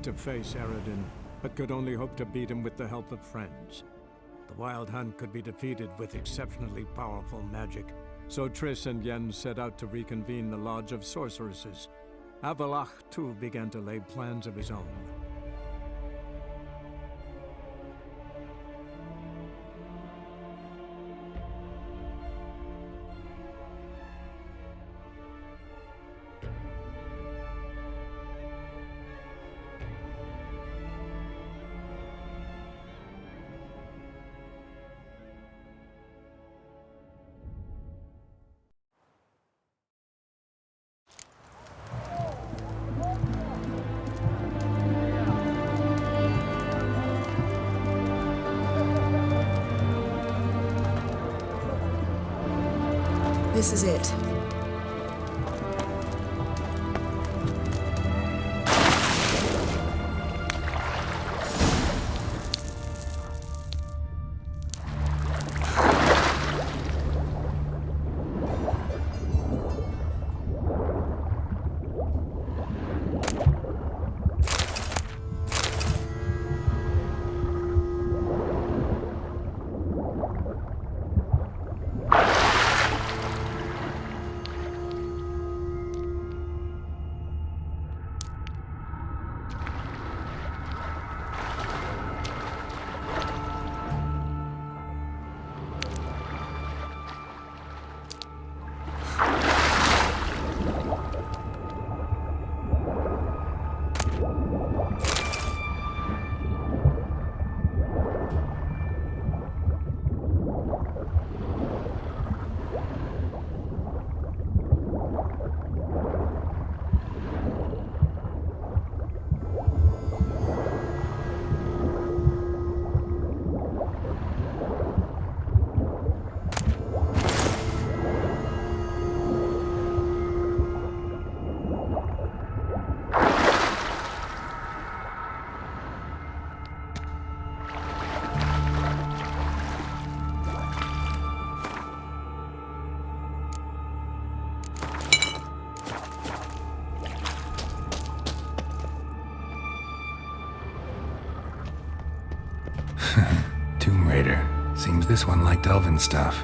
to face Aidal, but could only hope to beat him with the help of friends. The Wild Hunt could be defeated with exceptionally powerful magic, so Triss and Yen set out to reconvene the Lodge of Sorceresses. Avalach, too, began to lay plans of his own. This is it. Tomb Raider. Seems this one liked elven stuff.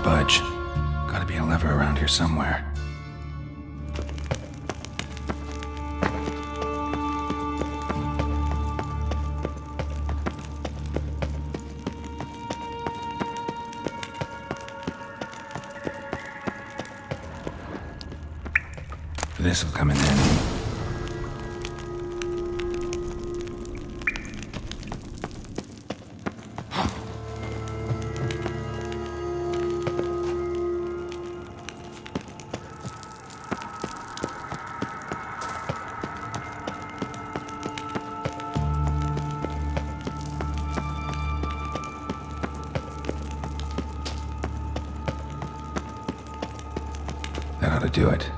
budge. Gotta be a lever around here somewhere. This'll come in handy. That ought to do it.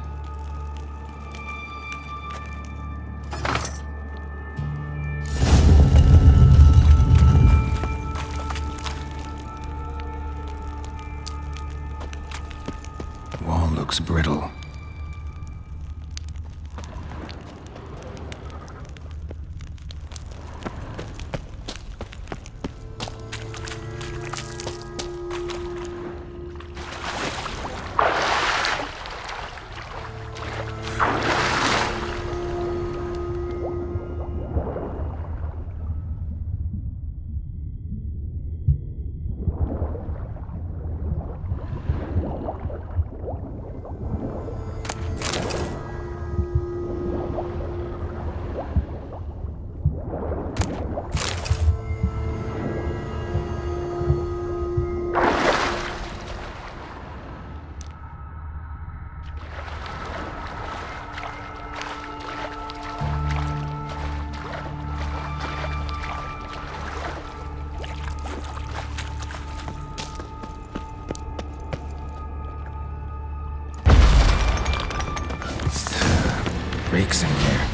Wall looks brittle. Breaks in here.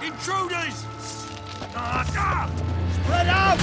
Intruders! Spread out!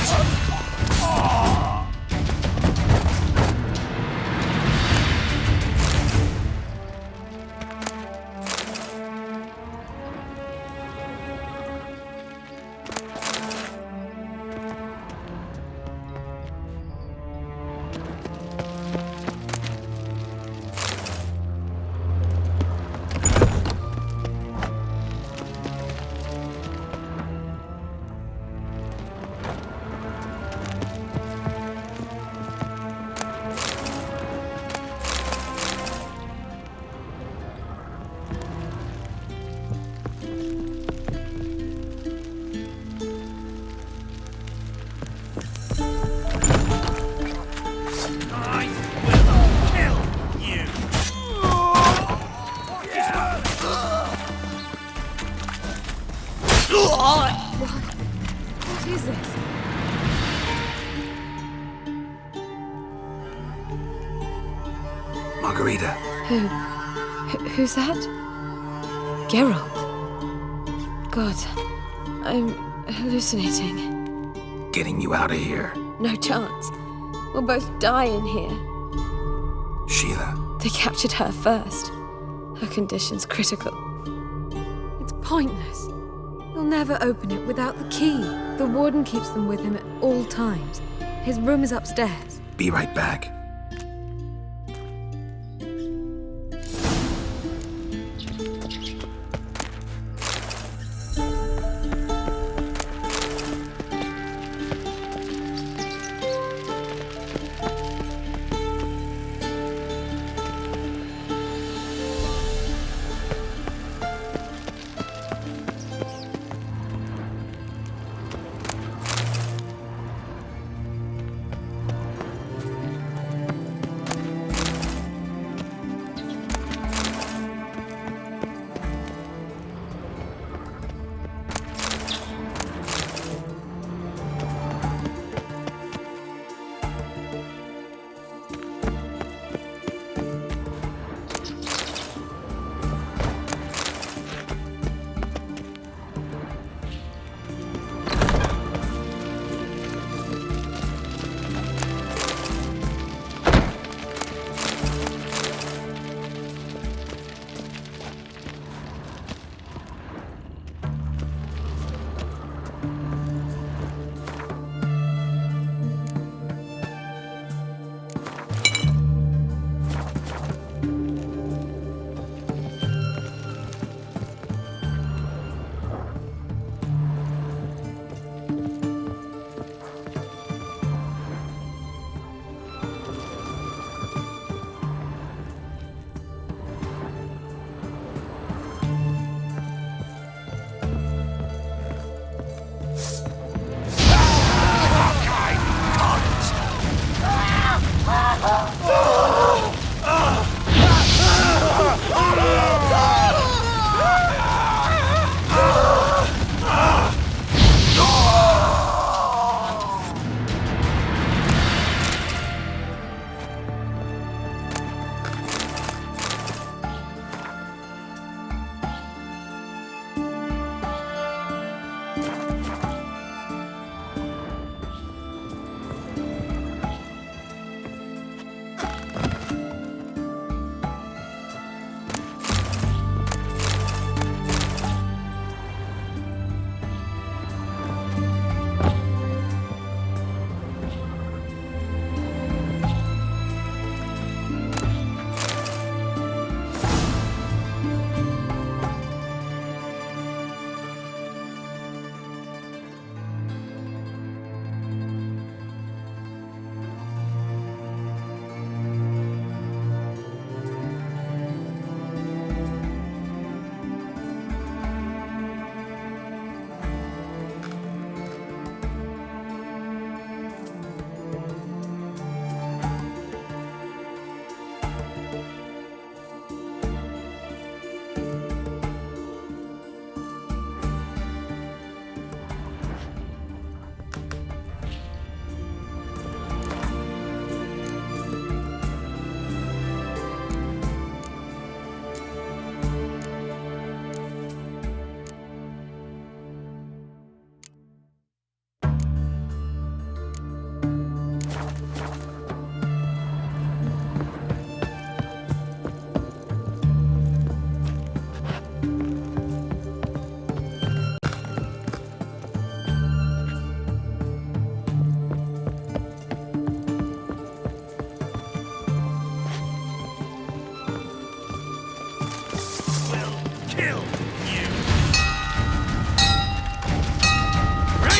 What is this? Margarita. Who's that? Geralt. God, I'm hallucinating. Getting you out of here. No chance. We'll both die in here. Sheila. They captured her first. Her condition's critical. It's pointless. He'll never open it without the key. The warden keeps them with him at all times. His room is upstairs. Be right back.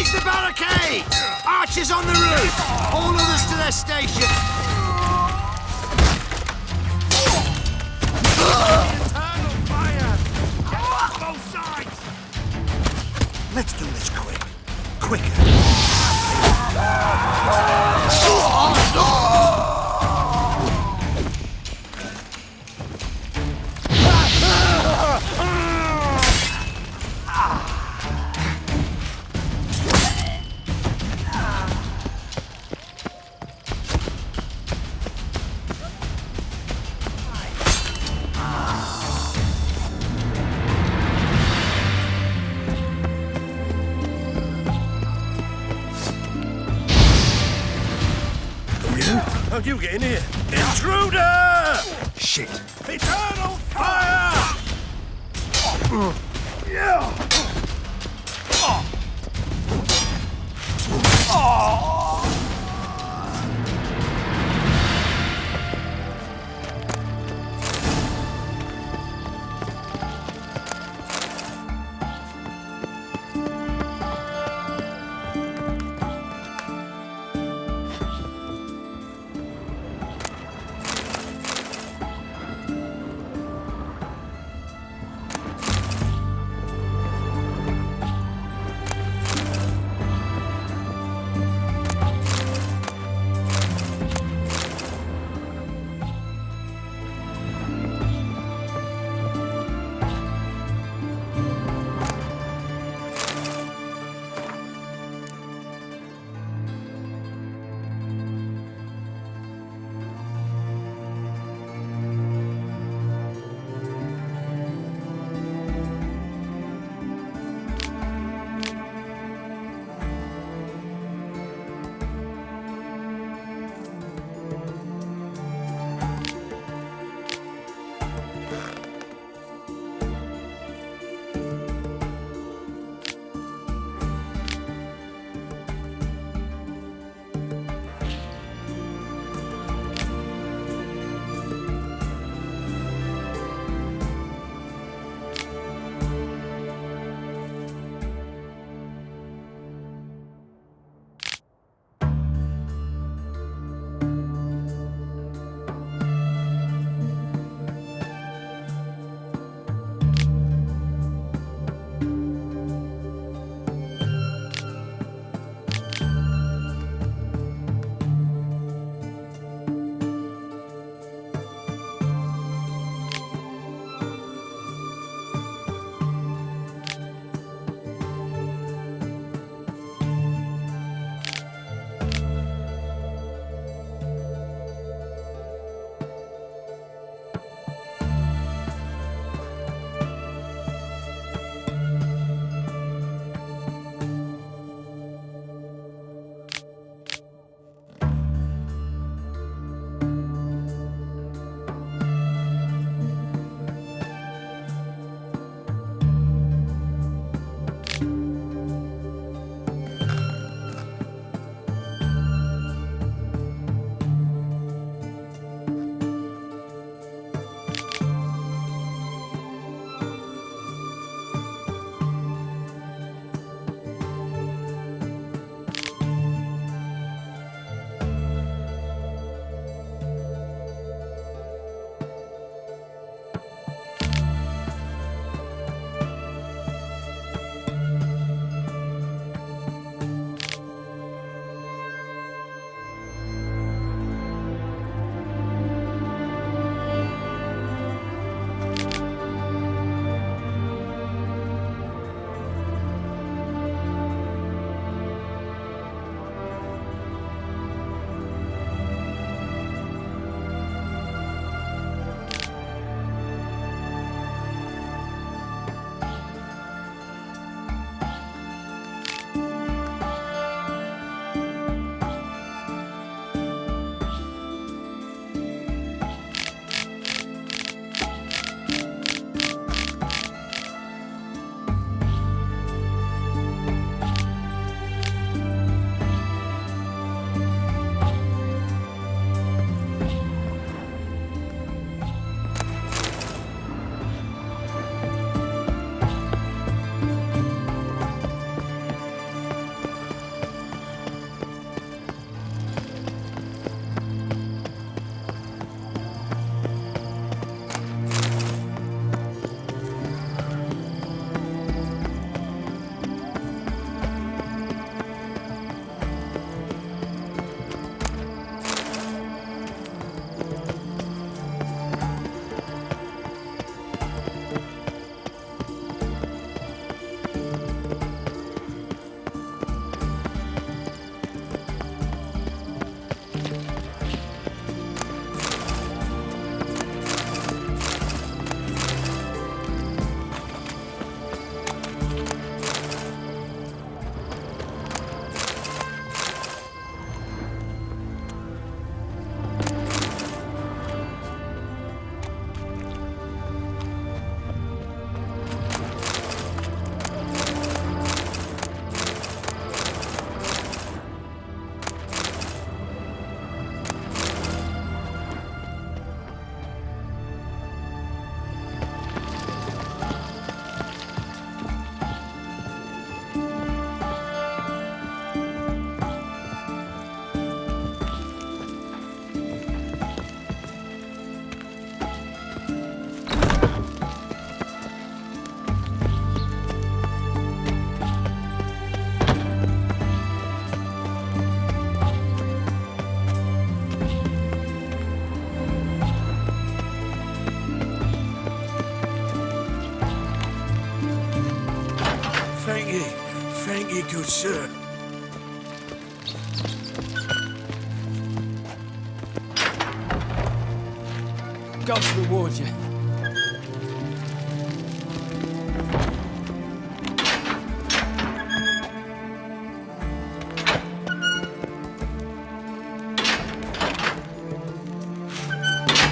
Raise the barricade! Archers on the roof! All others to their station! Internal fire! Get off both sides! Let's do this quick. Quicker. How'd you get in here? Intruder! Shit. Eternal fire! Thank you, good sir. Gods reward you.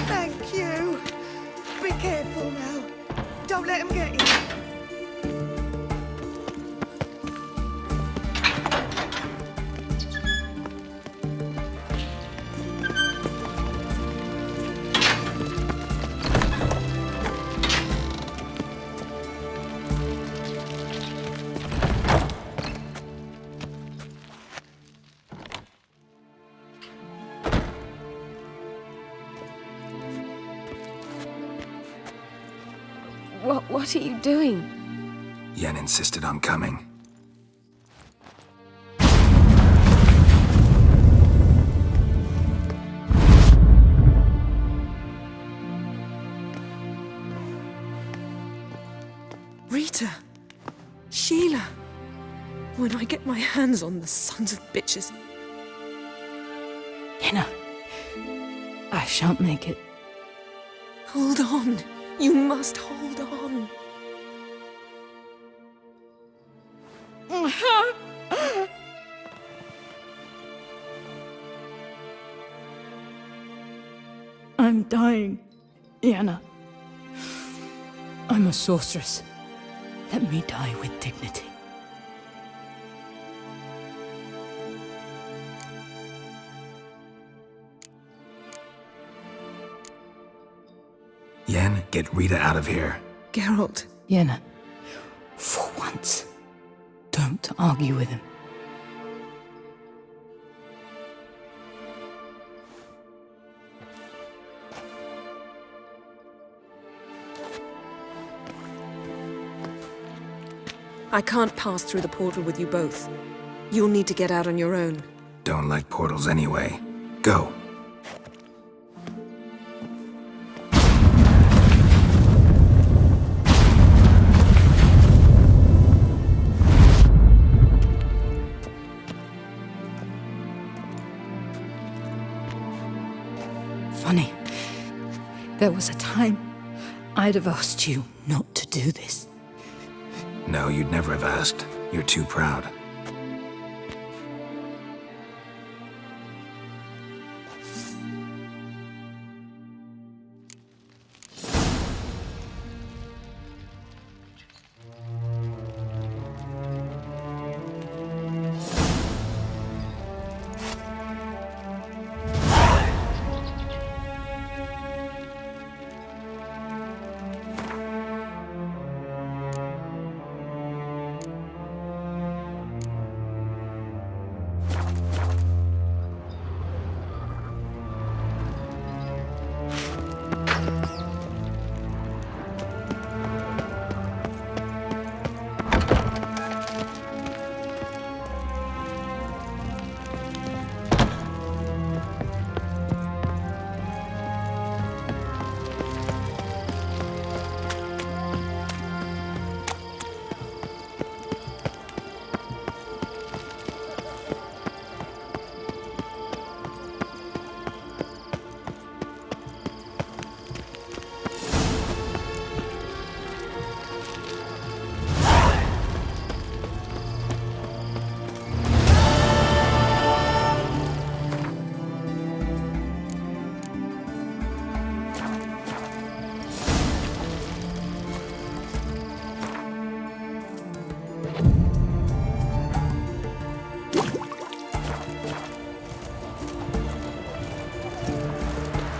Thank you. Be careful now. Don't let him get you. What are you doing? Yen insisted on coming. Rita. Sheila. When I get my hands on the sons of bitches. Yenna, I shan't make it. Hold on. You must hold on. I'm dying, Yenna. I'm a sorceress. Let me die with dignity. Yen, get Rita out of here. Geralt. Yenna, for once, don't argue with him. I can't pass through the portal with you both. You'll need to get out on your own. Don't like portals anyway. Go. Funny. There was a time I'd have asked you not to do this. No, you'd never have asked. You're too proud.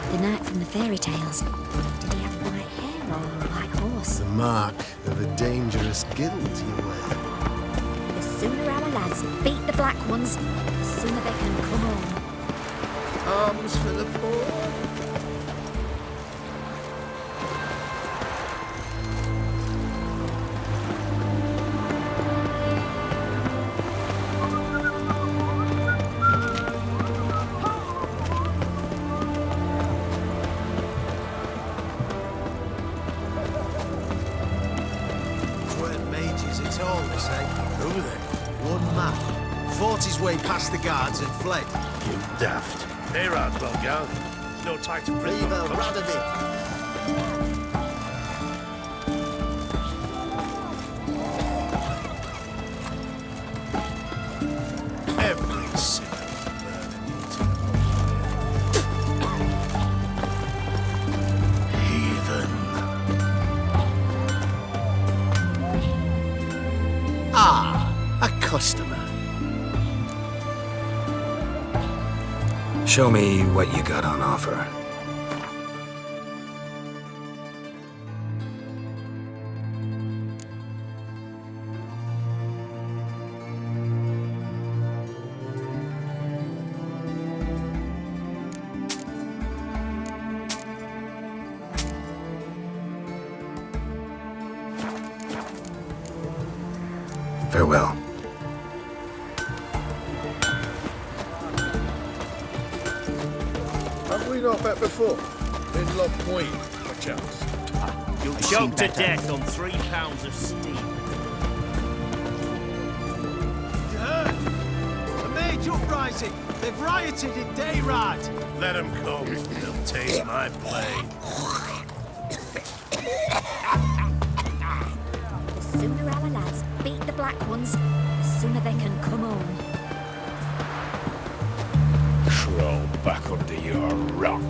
The knight from the fairy tales. Did he have white hair or a white horse? The mark of a dangerous guild, you wear. The sooner our lads beat the black ones, the sooner they can come home. Arms for the poor. Weren't mages at all, this ain't. Who then? man. Fought his way past the guards and fled. You daft. Aidal, Bulgar. No time to prison. Leave a rod of it. Every sinner burden heathen. Ah, a customer. Show me what you got on offer. Farewell. Have we not met before? In Lock Point, perchance. You'll choke to death on 3 pounds of steam. You heard? A major uprising. They've rioted in Dayrad. Let them come. They'll taste my blade. The sooner our lads beat the black ones, the sooner they can come home. Crawl back under your rock.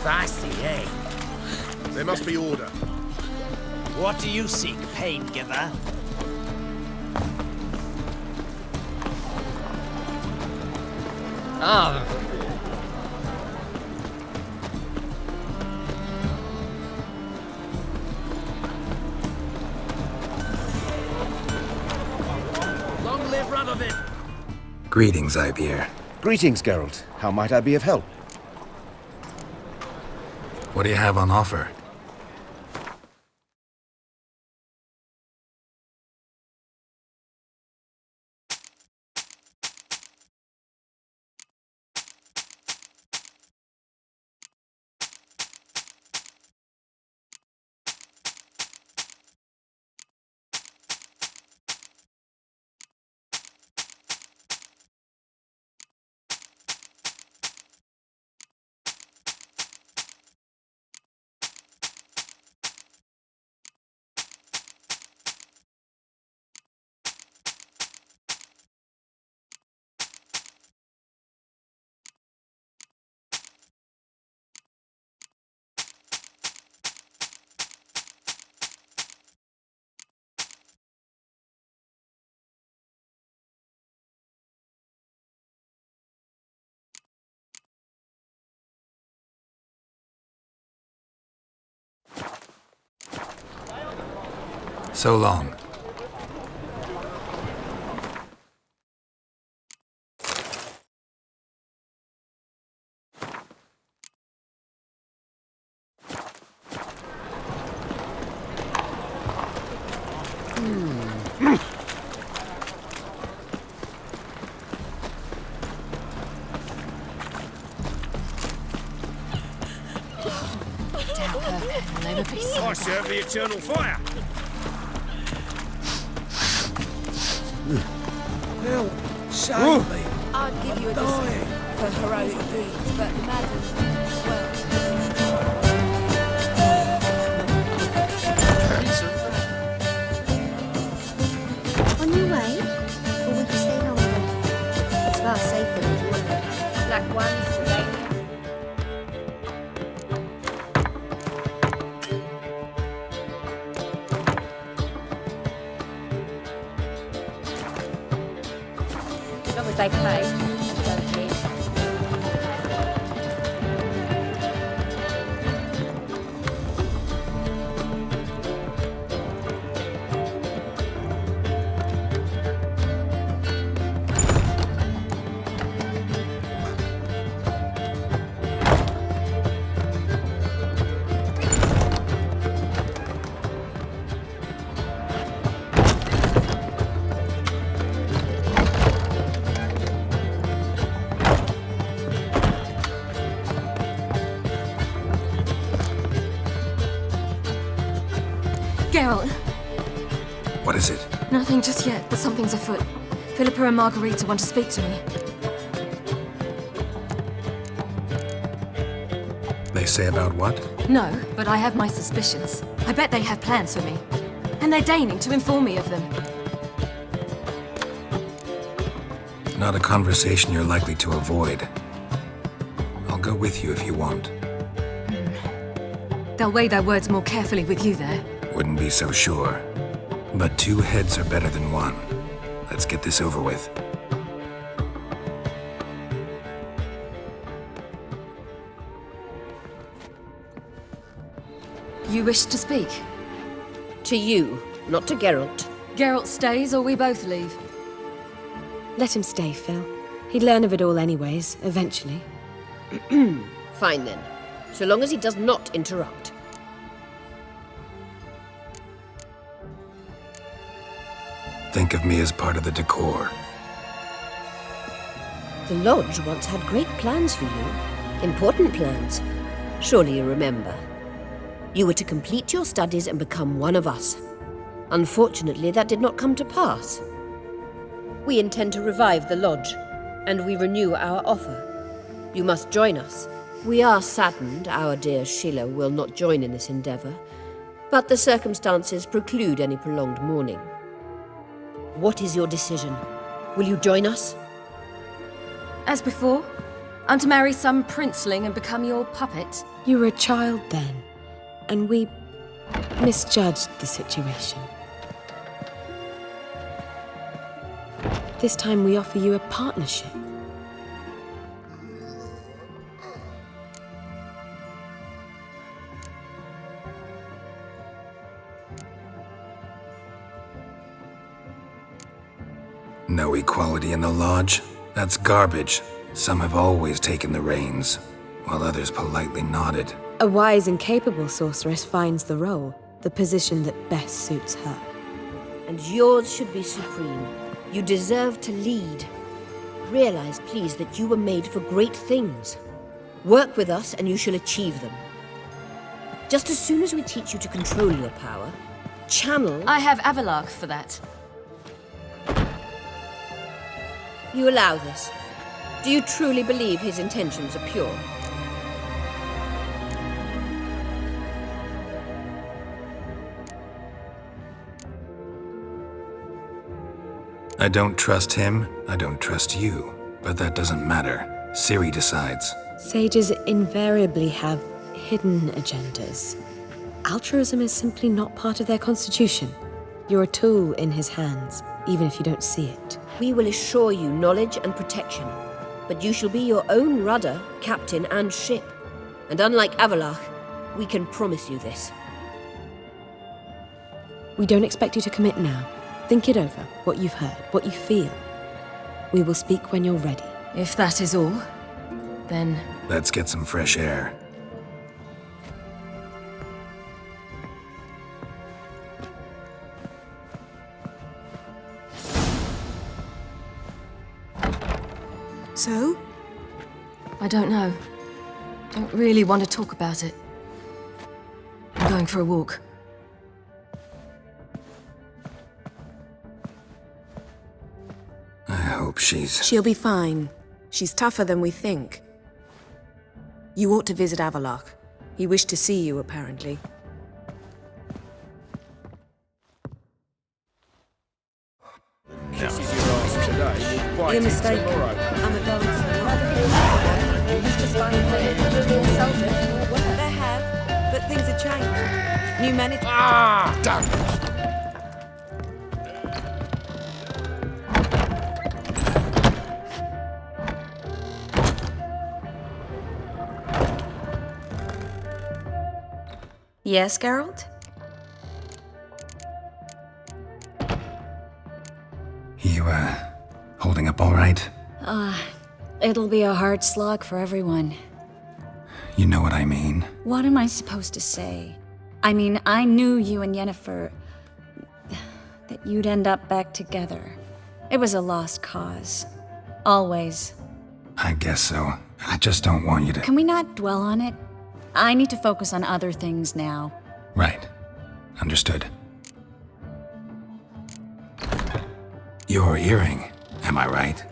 Feisty, eh? There must be order. What do you seek, pain giver? Ah. Long live Radovid! Greetings, Ibeer. Greetings, Geralt. How might I be of help? What do you have on offer? So long. I serve the eternal fire. Well, save me. I'd give you a discount for heroic deeds, but madam, well... On your way? Or will you stay longer? It's far safer with you. Black ones, Daniel. as they play. Donkeys. Geralt! What is it? Nothing just yet, but something's afoot. Philippa and Margarita want to speak to me. They say about what? No, but I have my suspicions. I bet they have plans for me. And they're deigning to inform me of them. Not a conversation you're likely to avoid. I'll go with you if you want. They'll weigh their words more carefully with you there. Wouldn't be so sure. But 2 heads are better than 1. Let's get this over with. You wish to speak? To you, not to Geralt. Geralt stays or we both leave? Let him stay, Phil. He'd learn of it all anyways, eventually. Fine then. So long as he does not interrupt. Think of me as part of the decor. The Lodge once had great plans for you. Important plans. Surely you remember. You were to complete your studies and become one of us. Unfortunately, that did not come to pass. We intend to revive the Lodge, and we renew our offer. You must join us. We are saddened our dear Sheila will not join in this endeavor, but the circumstances preclude any prolonged mourning. What is your decision? Will you join us? As before, I'm to marry some princeling and become your puppet. You were a child then, and we misjudged the situation. This time we offer you a partnership. No equality in the Lodge? That's garbage. Some have always taken the reins, while others politely nodded. A wise and capable sorceress finds the role, the position that best suits her. And yours should be supreme. You deserve to lead. Realize, please, that you were made for great things. Work with us and you shall achieve them. Just as soon as we teach you to control your power, channel... I have Avalark for that. You allow this? Do you truly believe his intentions are pure? I don't trust him, I don't trust you. But that doesn't matter. Ciri decides. Sages invariably have hidden agendas. Altruism is simply not part of their constitution. You're a tool in his hands, even if you don't see it. We will assure you knowledge and protection, but you shall be your own rudder, captain, and ship. And unlike Avalark, we can promise you this. We don't expect you to commit now. Think it over, what you've heard, what you feel. We will speak when you're ready. If that is all, then... Let's get some fresh air. So? I don't know. Don't really want to talk about it. I'm going for a walk. I hope she's... She'll be fine. She's tougher than we think. You ought to visit Avalark. He wished to see you, apparently. You're mistaken. I'm a dancer. They have, but things have changed. New management. Ah! Damn! Yes, Geralt? You, holding up all right? It'll be a hard slog for everyone. You know what I mean. What am I supposed to say? I mean, I knew you and Yennefer... that you'd end up back together. It was a lost cause. Always. I guess so. I just don't want you to... Can we not dwell on it? I need to focus on other things now. Right. Understood. Your earring, am I right?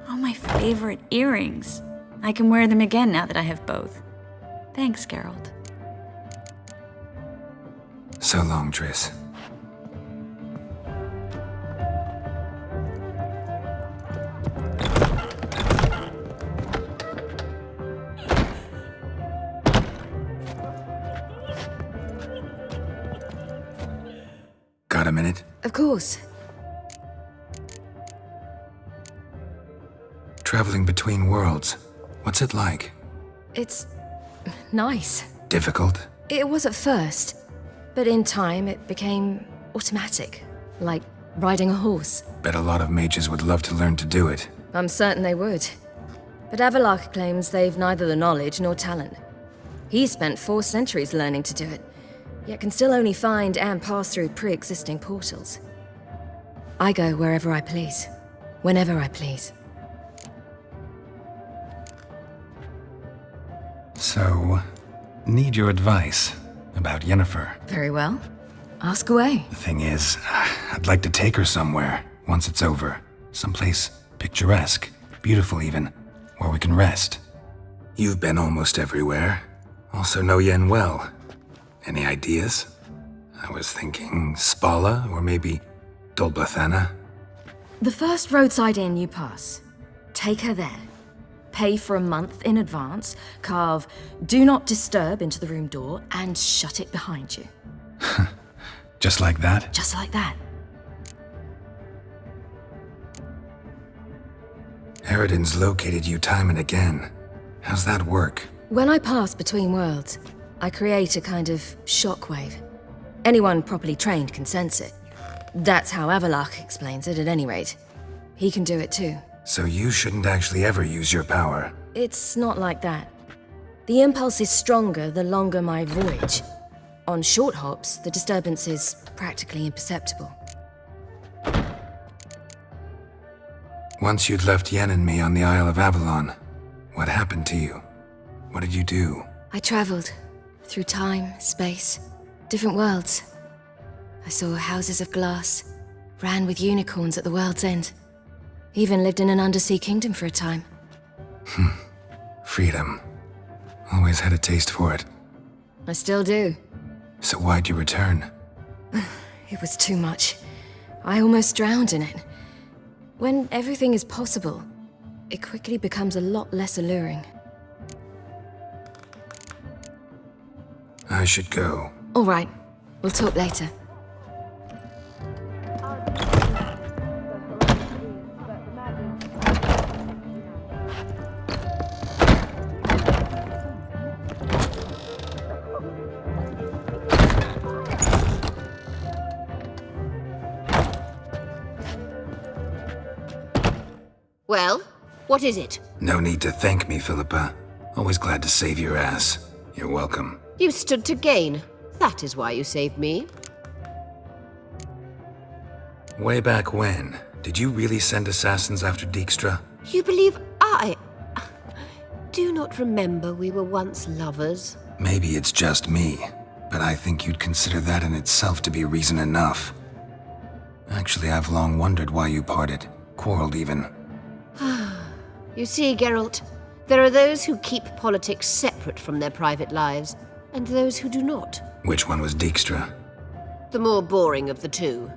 Oh, my favorite earrings. I can wear them again now that I have both. Thanks, Geralt. So long, Triss. Got a minute? Of course. Traveling between worlds, what's it like? It's... nice. Difficult? It was at first, but in time it became automatic, like riding a horse. Bet a lot of mages would love to learn to do it. I'm certain they would. But Avalok claims they've neither the knowledge nor talent. He spent 4 centuries learning to do it, yet can still only find and pass through pre-existing portals. I go wherever I please, whenever I please. So, need your advice about Yennefer. Very well. Ask away. The thing is, I'd like to take her somewhere once it's over. Someplace picturesque, beautiful even, where we can rest. You've been almost everywhere. Also know Yen well. Any ideas? I was thinking Spala or maybe Dolblathana. The first roadside inn you pass. Take her there. Pay for a month in advance, carve "Do Not Disturb" into the room door, and shut it behind you. Just like that? Just like that. Eridan's located you time and again. How's that work? When I pass between worlds, I create a kind of shockwave. Anyone properly trained can sense it. That's how Avalok explains it, at any rate. He can do it too. So you shouldn't actually ever use your power. It's not like that. The impulse is stronger the longer my voyage. On short hops, the disturbance is practically imperceptible. Once you'd left Yen and me on the Isle of Avalon, what happened to you? What did you do? I traveled through time, space, different worlds. I saw houses of glass, ran with unicorns at the world's end. Even lived in an undersea kingdom for a time. Freedom. Always had a taste for it. I still do. So why'd you return? It was too much. I almost drowned in it. When everything is possible, it quickly becomes a lot less alluring. I should go. All right. We'll talk later. Well, what is it? No need to thank me, Philippa. Always glad to save your ass. You're welcome. You stood to gain. That is why you saved me. Way back when, did you really send assassins after Dijkstra? You believe I do not remember we were once lovers? Maybe it's just me, but I think you'd consider that in itself to be reason enough. Actually, I've long wondered why you parted, quarreled even. You see, Geralt, there are those who keep politics separate from their private lives, and those who do not. Which one was Dijkstra? The more boring of the two.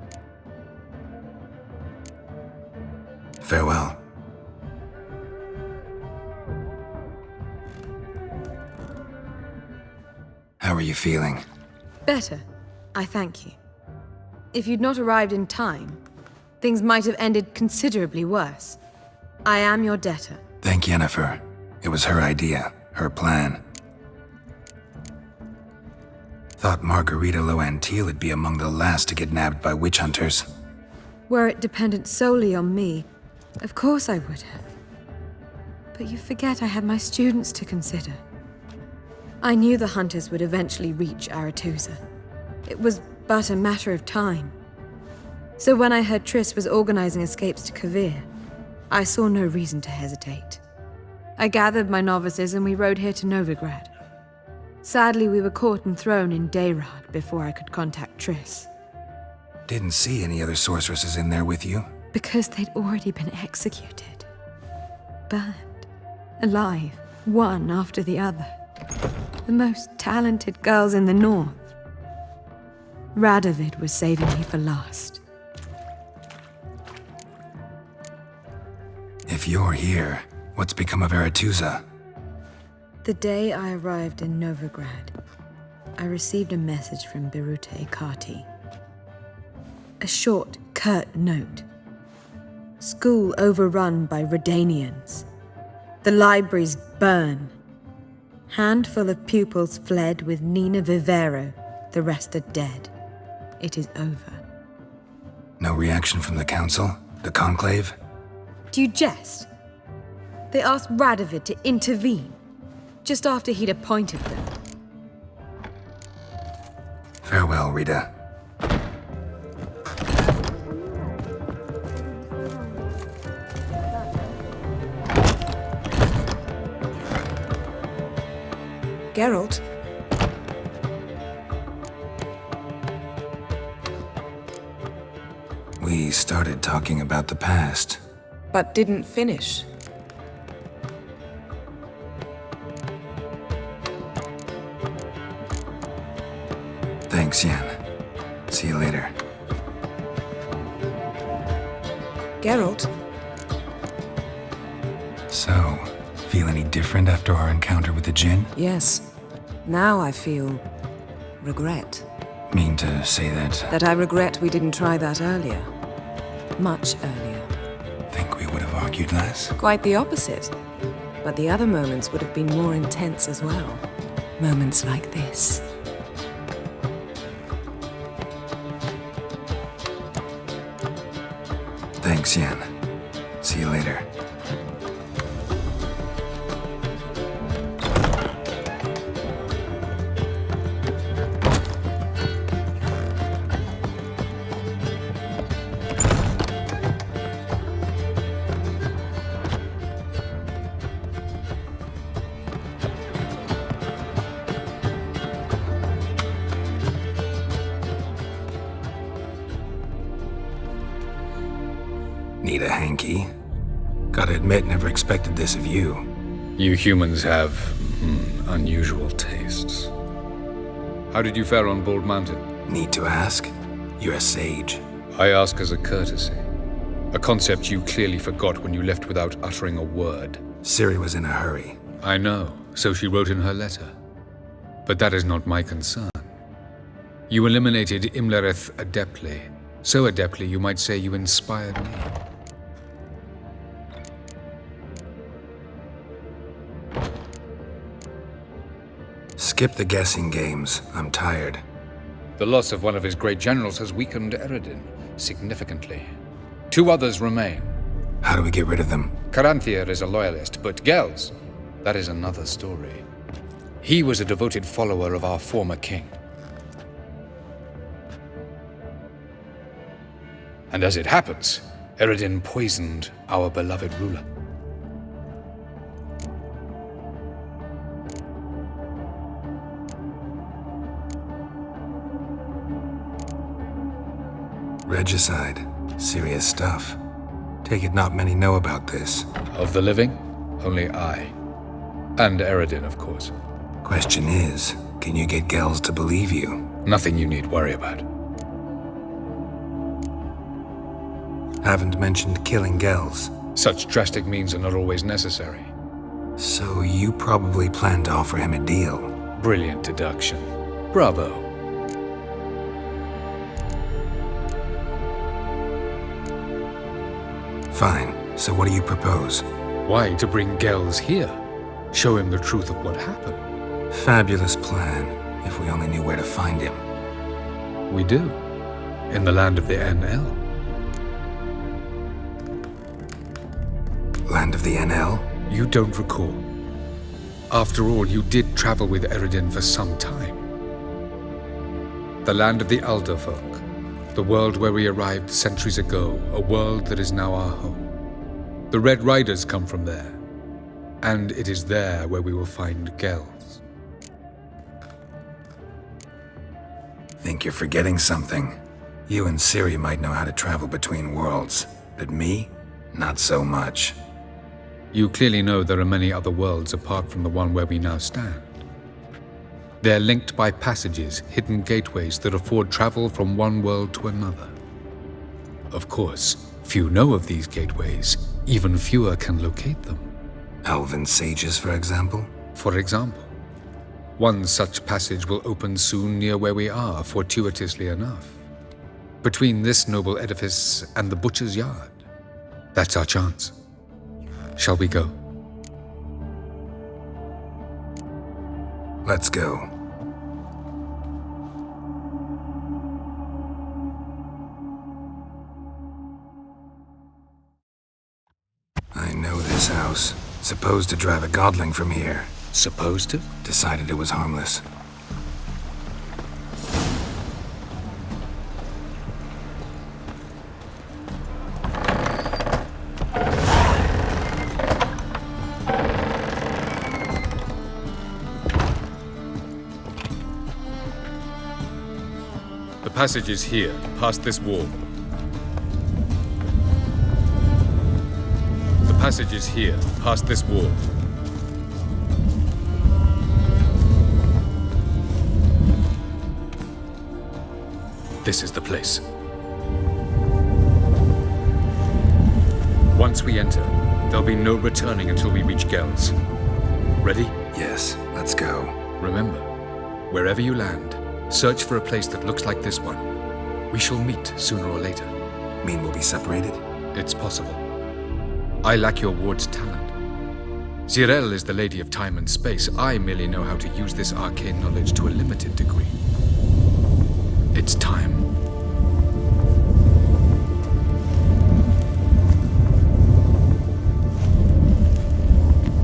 Farewell. How are you feeling? Better. I thank you. If you'd not arrived in time, things might have ended considerably worse. I am your debtor. Thank Yennefer. It was her idea, her plan. Thought Margarita Loantile would be among the last to get nabbed by witch hunters. Were it dependent solely on me, of course I would have. But you forget I had my students to consider. I knew the hunters would eventually reach Aretusa. It was but a matter of time. So when I heard Triss was organizing escapes to Kavir, I saw no reason to hesitate. I gathered my novices and we rode here to Novigrad. Sadly, we were caught and thrown in Dayrad before I could contact Triss. Didn't see any other sorceresses in there with you? Because they'd already been executed. Burned. Alive. One after the other. The most talented girls in the north. Radovid was saving me for last. If you're here, what's become of Aretusa? The day I arrived in Novigrad, I received a message from Birute Kati. A short, curt note. School overrun by Redanians. The libraries burn. Handful of pupils fled with Nina Vivero. The rest are dead. It is over. No reaction from the council? The conclave? Do you jest? They asked Radovid to intervene, just after he'd appointed them. Farewell, Rita. Geralt? We started talking about the past. But didn't finish. Thanks, Yen. See you later. Geralt? So, feel any different after our encounter with the Djinn? Yes. Now I feel... regret. Mean to say that... That I regret we didn't try that earlier. Much earlier. Think we would have argued less? Quite the opposite. But the other moments would have been more intense as well. Moments like this. Thanks, Yen. See you later. Need a hanky? Gotta admit, never expected this of you. You humans have unusual tastes. How did you fare on Bald Mountain? Need to ask? You're a sage. I ask as a courtesy. A concept you clearly forgot when you left without uttering a word. Ciri was in a hurry. I know, so she wrote in her letter. But that is not my concern. You eliminated Imlerith adeptly. So adeptly, you might say you inspired me. Skip the guessing games. I'm tired. The loss of one of his great generals has weakened Eredin significantly. 2 others remain. How do we get rid of them? Caranthir is a loyalist, but Gels, that is another story. He was a devoted follower of our former king. And as it happens, Eredin poisoned our beloved ruler. Regicide. Serious stuff. Take it not many know about this. Of the living, only I. And Eredin, of course. Question is, can you get Gels to believe you? Nothing you need worry about. Haven't mentioned killing Gels. Such drastic means are not always necessary. So you probably plan to offer him a deal. Brilliant deduction. Bravo. Fine. So what do you propose? Why, to bring Gels here. Show him the truth of what happened. Fabulous plan. If we only knew where to find him. We do. In the land of the NL. Land of the NL? You don't recall. After all, you did travel with Eredin for some time. The land of the Alder folk. The world where we arrived centuries ago. A world that is now our home. The Red Riders come from there. And it is there where we will find Gels. Think you're forgetting something. You and Ciri might know how to travel between worlds, but me? Not so much. You clearly know there are many other worlds apart from the one where we now stand. They're linked by passages, hidden gateways that afford travel from one world to another. Of course, few know of these gateways. Even fewer can locate them. Elven sages, for example? For example. One such passage will open soon near where we are, fortuitously enough. Between this noble edifice and the butcher's yard. That's our chance. Shall we go? Let's go. I know this house. Supposed to drive a godling from here. Supposed to? Decided it was harmless. The passage is here, past this wall. The passage is here, past this wall. This is the place. Once we enter, there'll be no returning until we reach Gels. Ready? Yes, let's go. Remember, wherever you land, search for a place that looks like this one. We shall meet sooner or later. Mean we'll be separated? It's possible. I lack your ward's talent. Zirel is the lady of time and space. I merely know how to use this arcane knowledge to a limited degree. It's time.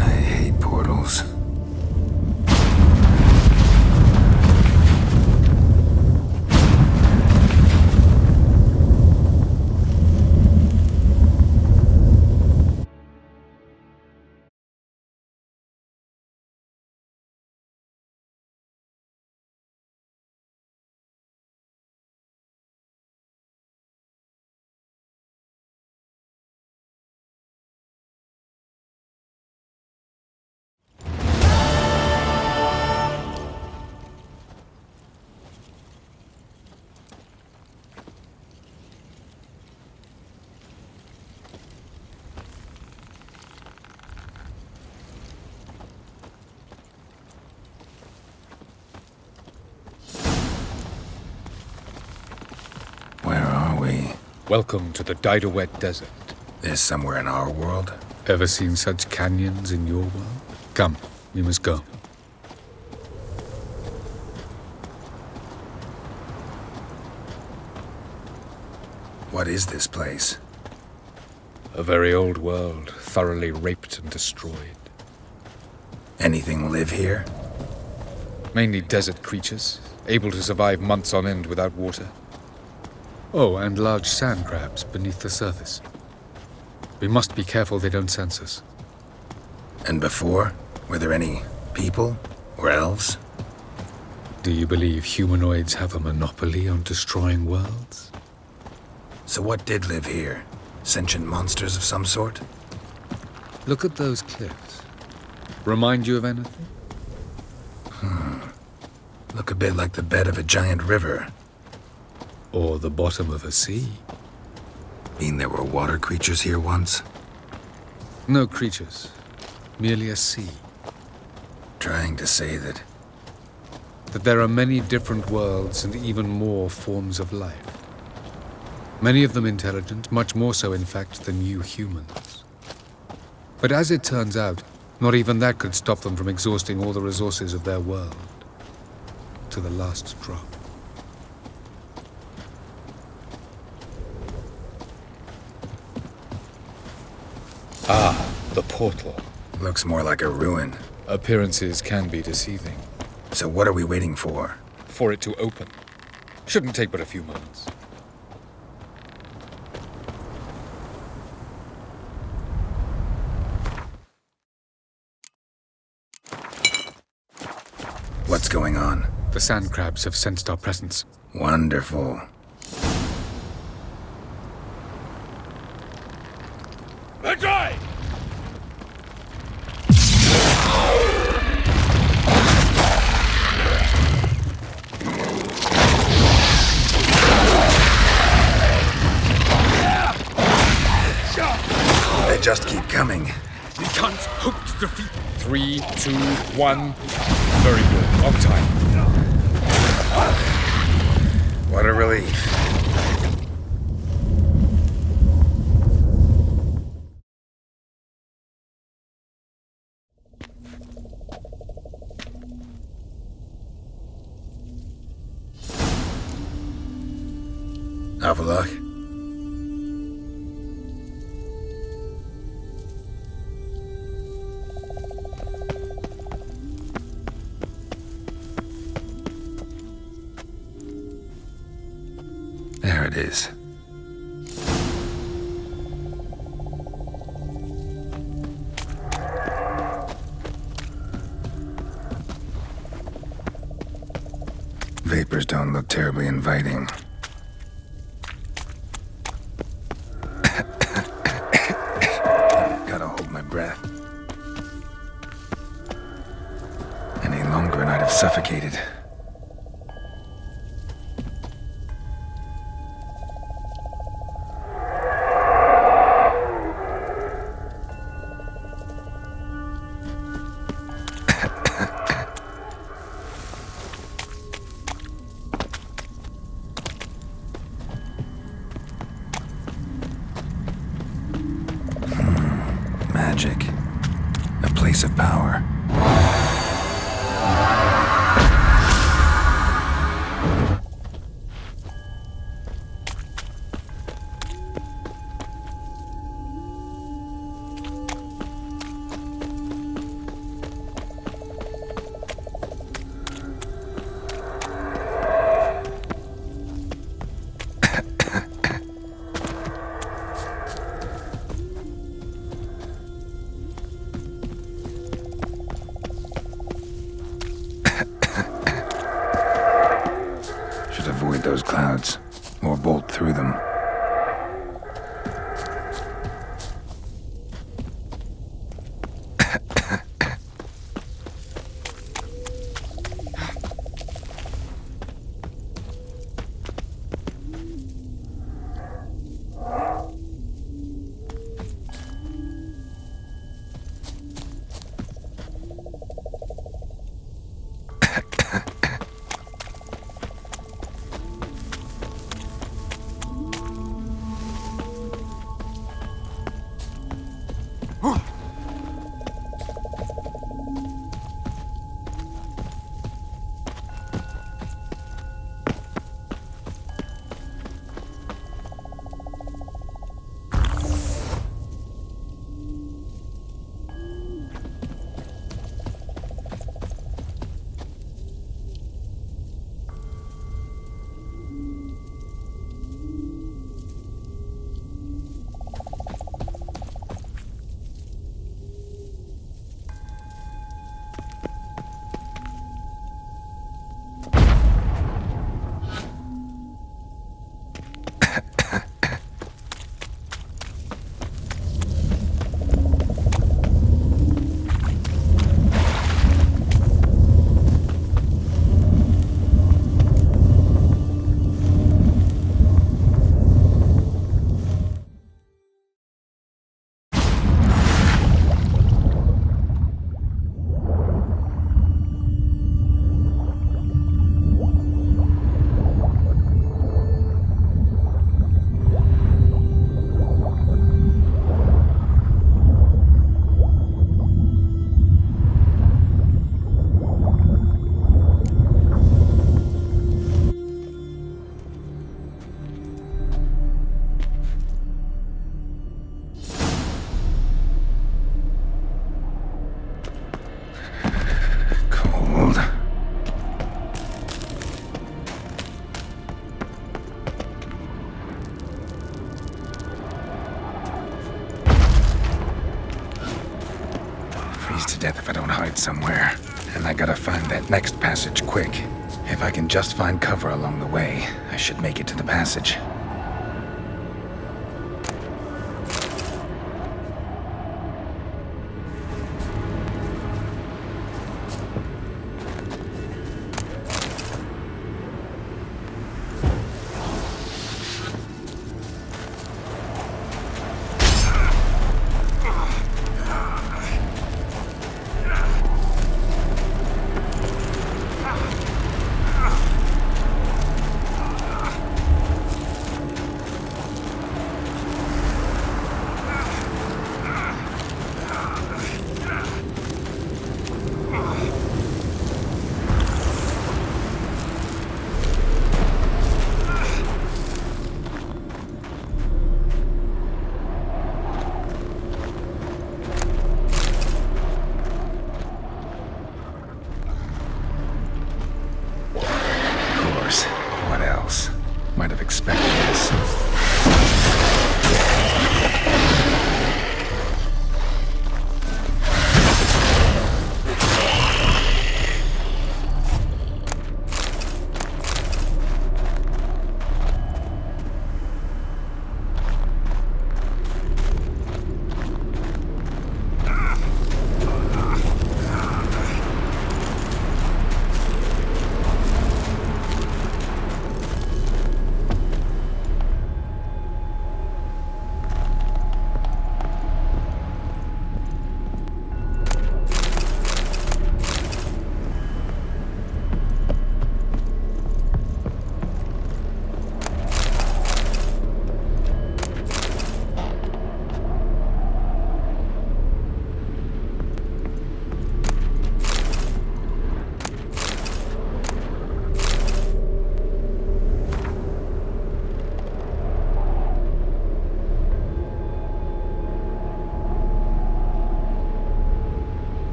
I hate portals. Welcome to the Didowet Desert. This somewhere in our world? Ever seen such canyons in your world? Come, we must go. What is this place? A very old world, thoroughly raped and destroyed. Anything live here? Mainly desert creatures, able to survive months on end without water. Oh, and large sand crabs beneath the surface. We must be careful they don't sense us. And before? Were there any people? Or elves? Do you believe humanoids have a monopoly on destroying worlds? So what did live here? Sentient monsters of some sort? Look at those cliffs. Remind you of anything? Look a bit like the bed of a giant river. Or the bottom of a sea. Mean there were water creatures here once? No creatures. Merely a sea. Trying to say that there are many different worlds and even more forms of life. Many of them intelligent, much more so in fact than you humans. But as it turns out, not even that could stop them from exhausting all the resources of their world. to the last drop. Ah, the portal. Looks more like a ruin. Appearances can be deceiving. So what are we waiting for? For it to open. Shouldn't take but a few moments. What's going on? The sand crabs have sensed our presence. Wonderful. Enjoy! They just keep coming. We can't hope to defeat. 3, 2, 1. Very good. On time. What a relief. Avalok? There it is. Vapors don't look terribly inviting. Gotta hold my breath. Any longer and I'd have suffocated. Magic. A place of power. Should avoid those clouds, or bolt through them. hide somewhere, and I gotta find that next passage quick. If I can just find cover along the way, I should make it to the passage. Might have expected this.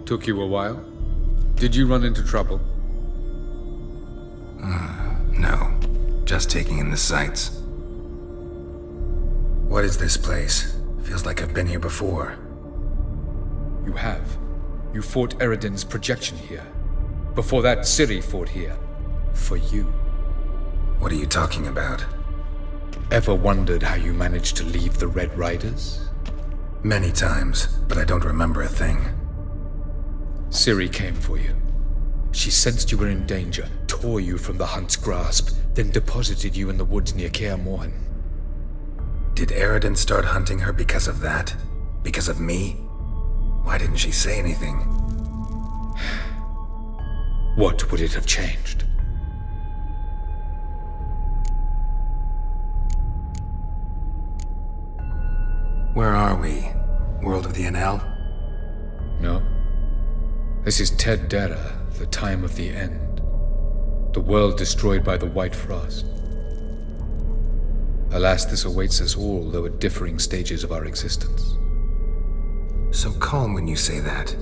Took you a while? Did you run into trouble? No. Just taking in the sights. What is this place? Feels like I've been here before. You have. You fought Eridan's projection here. Before that, Ciri fought here. For you. What are you talking about? Ever wondered how you managed to leave the Red Riders? Many times, but I don't remember a thing. Ciri came for you. She sensed you were in danger, tore you from the Hunt's grasp, then deposited you in the woods near Kaer Morhen. Did Eridan start hunting her because of that? Because of me? Why didn't she say anything? What would it have changed? Where are we? World of the NL? No. This is Ted Dera, the time of the end. The world destroyed by the White Frost. Alas, this awaits us all, though at differing stages of our existence. So calm when you say that.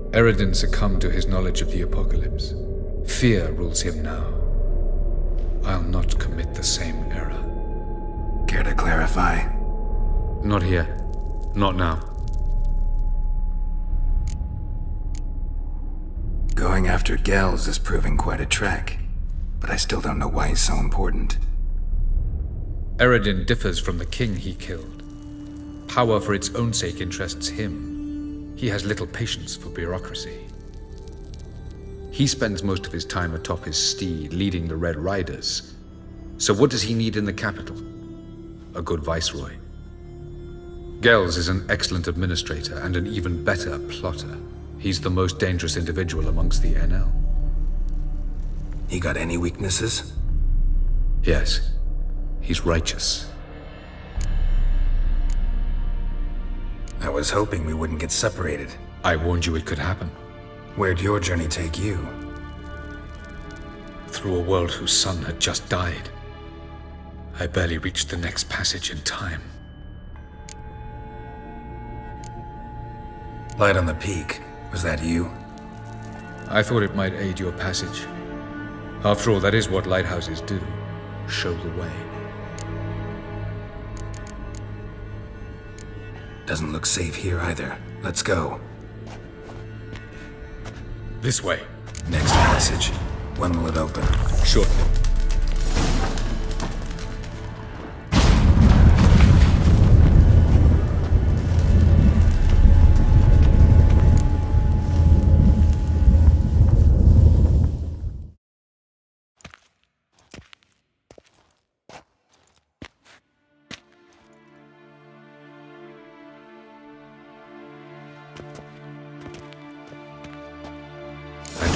Eredin succumbed to his knowledge of the apocalypse. Fear rules him now. I'll not commit the same error. Care to clarify? Not here. Not now. Going after Gels is proving quite a trek, but I still don't know why he's so important. Eredin differs from the king he killed. Power for its own sake interests him. He has little patience for bureaucracy. He spends most of his time atop his steed, leading the Red Riders. So what does he need in the capital? A good viceroy. Gels is an excellent administrator and an even better plotter. He's the most dangerous individual amongst the NL. He got any weaknesses? Yes. He's righteous. I was hoping we wouldn't get separated. I warned you it could happen. Where'd your journey take you? Through a world whose sun had just died. I barely reached the next passage in time. Light on the peak. Was that you? I thought it might aid your passage. After all, that is what lighthouses do. Show the way. Doesn't look safe here either. Let's go. This way. Next passage. When will it open? Shortly.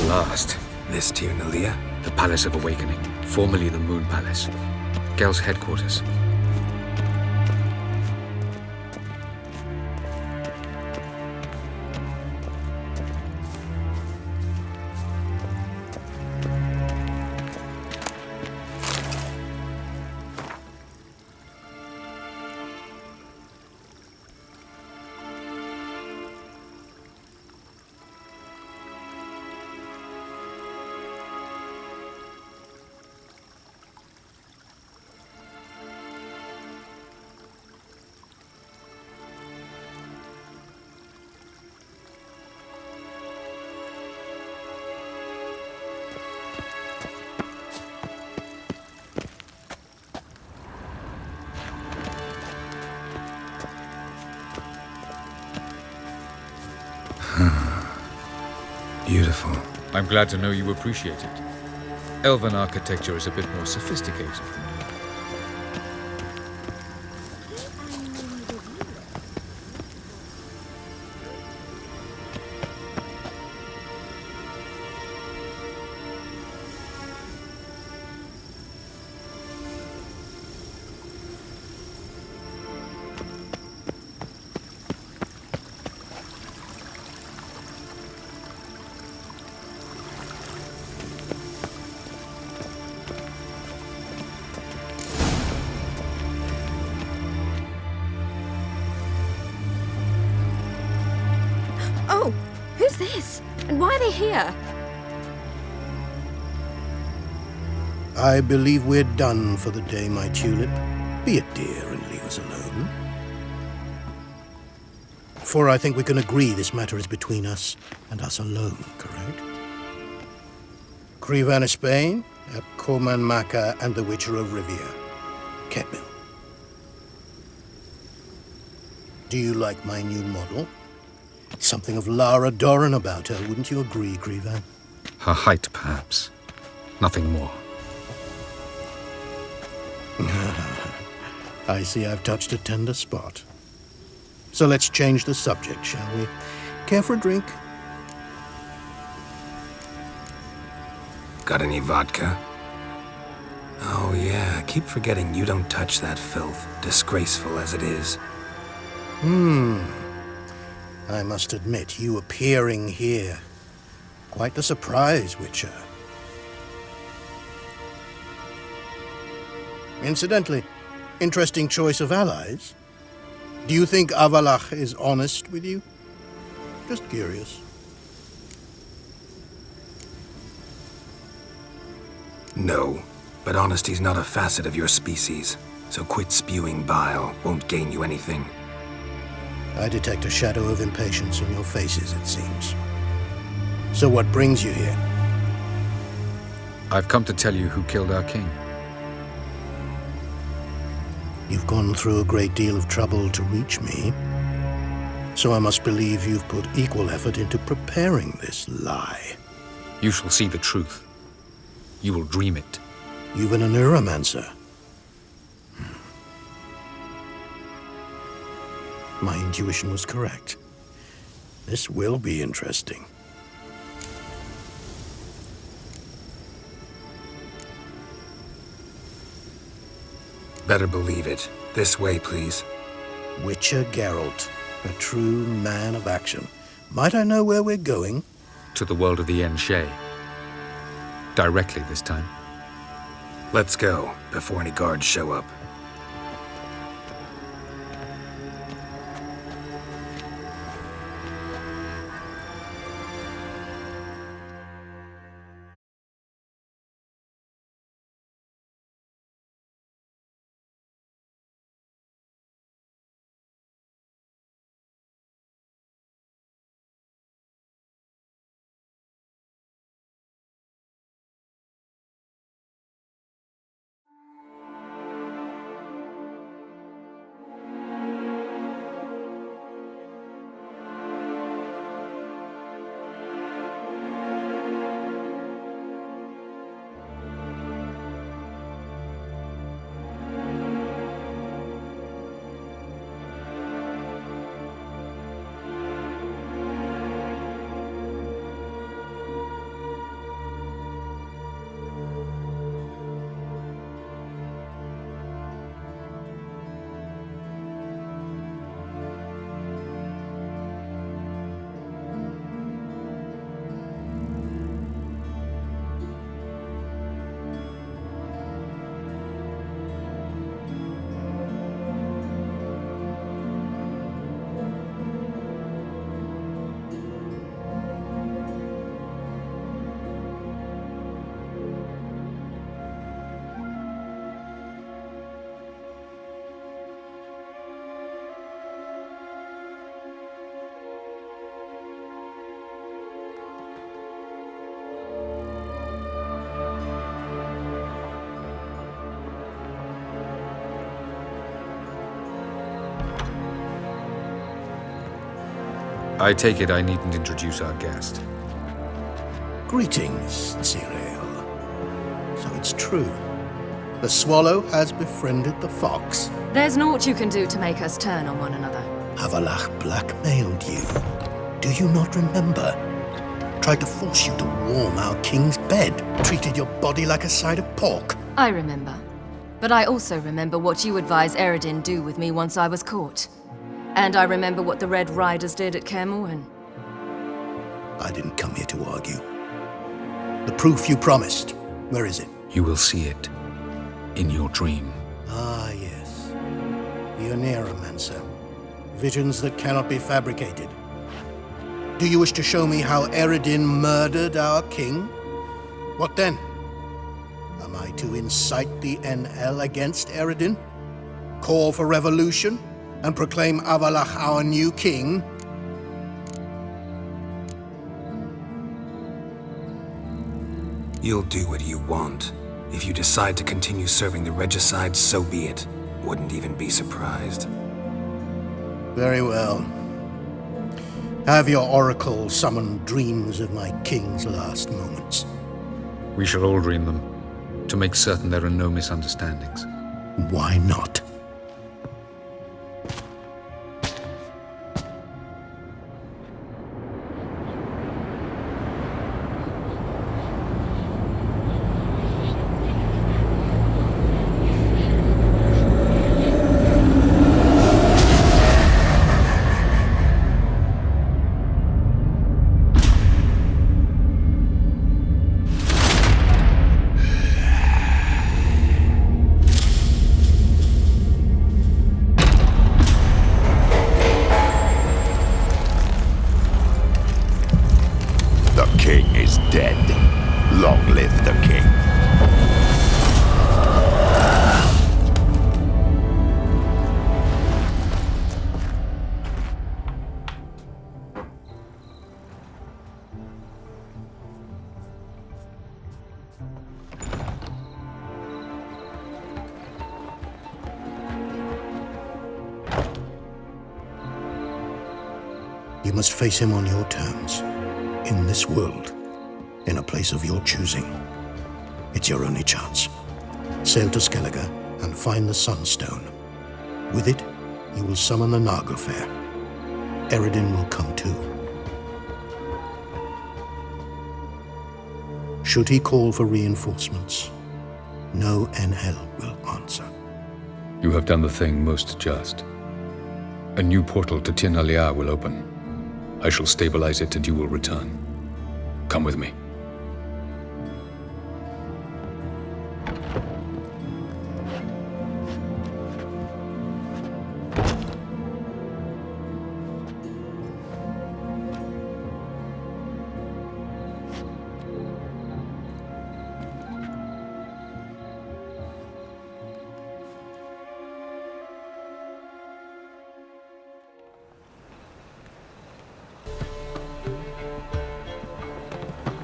Last. This Tirnalia? The Palace of Awakening, formerly the Moon Palace. Gel's headquarters. Beautiful. I'm glad to know you appreciate it. Elven architecture is a bit more sophisticated. Oh, who's this? And why are they here? I believe we're done for the day, my tulip. Be a dear and leave us alone. For I think we can agree this matter is between us and us alone, correct? Krivan Spain, Koman Maka, and the Witcher of Rivia. Ketmil. Do you like my new model? Something of Lara Doran about her, wouldn't you agree, Krivan? Her height, perhaps. Nothing more. I see I've touched a tender spot. So let's change the subject, shall we? Care for a drink? Got any vodka? Oh yeah, keep forgetting you don't touch that filth, disgraceful as it is. I must admit, you appearing here, quite the surprise, Witcher. Incidentally, interesting choice of allies. Do you think Avalach is honest with you? Just curious. No, but honesty's not a facet of your species, so quit spewing bile won't gain you anything. I detect a shadow of impatience in your faces, it seems. So what brings you here? I've come to tell you who killed our king. You've gone through a great deal of trouble to reach me, so I must believe you've put equal effort into preparing this lie. You shall see the truth. You will dream it. Even a neuromancer. My intuition was correct. This will be interesting. Better believe it. This way, please. Witcher Geralt, a true man of action. Might I know where we're going? To the world of the Enshe. Directly this time. Let's go, before any guards show up. I take it I needn't introduce our guest. Greetings, Cyril. So it's true. The swallow has befriended the fox. There's naught you can do to make us turn on one another. Avalach blackmailed you. Do you not remember? Tried to force you to warm our king's bed. Treated your body like a side of pork. I remember. But I also remember what you advised Eredin do with me once I was caught. And I remember what the Red Riders did at Kaer Morhen. I didn't come here to argue. The proof you promised, where is it? You will see it in your dream. Ah, yes. The Oneiromancer. Visions that cannot be fabricated. Do you wish to show me how Eredin murdered our king? What then? Am I to incite the NL against Eredin? Call for revolution? And proclaim Avalach our new king? You'll do what you want. If you decide to continue serving the regicide, so be it. Wouldn't even be surprised. Very well. Have your oracle summon dreams of my king's last moments. We shall all dream them, to make certain there are no misunderstandings. Why not? You must face him on your terms, in this world, in a place of your choosing. It's your only chance. Sail to Skellige and find the Sunstone. With it, you will summon the Naga Fair. Eredin will come too. Should he call for reinforcements, no NL will answer. You have done the thing most just. A new portal to Tien-Alia will open. I shall stabilize it and you will return. Come with me.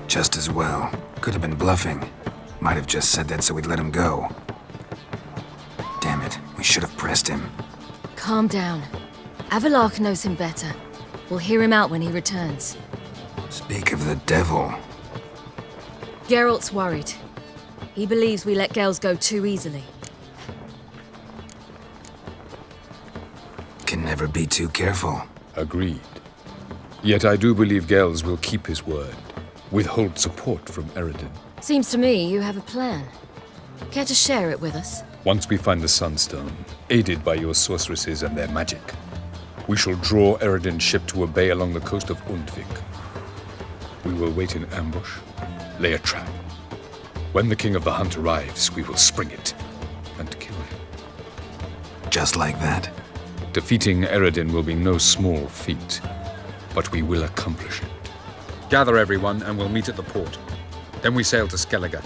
Just as well. Could have been bluffing. Might have just said that so we'd let him go. Damn it, we should have pressed him. Calm down. Avalark knows him better. We'll hear him out when he returns. Speak of the devil. Geralt's worried. He believes we let girls go too easily. Can never be too careful. Agreed. Yet I do believe Gels will keep his word. Withhold support from Eredin. Seems to me you have a plan. Care to share it with us? Once we find the Sunstone, aided by your sorceresses and their magic, we shall draw Eredin's ship to a bay along the coast of Undvik. We will wait in ambush, lay a trap. When the King of the Hunt arrives, we will spring it and kill him. Just like that? Defeating Eredin will be no small feat, but we will accomplish it. Gather everyone and we'll meet at the port. Then we sail to Skellige.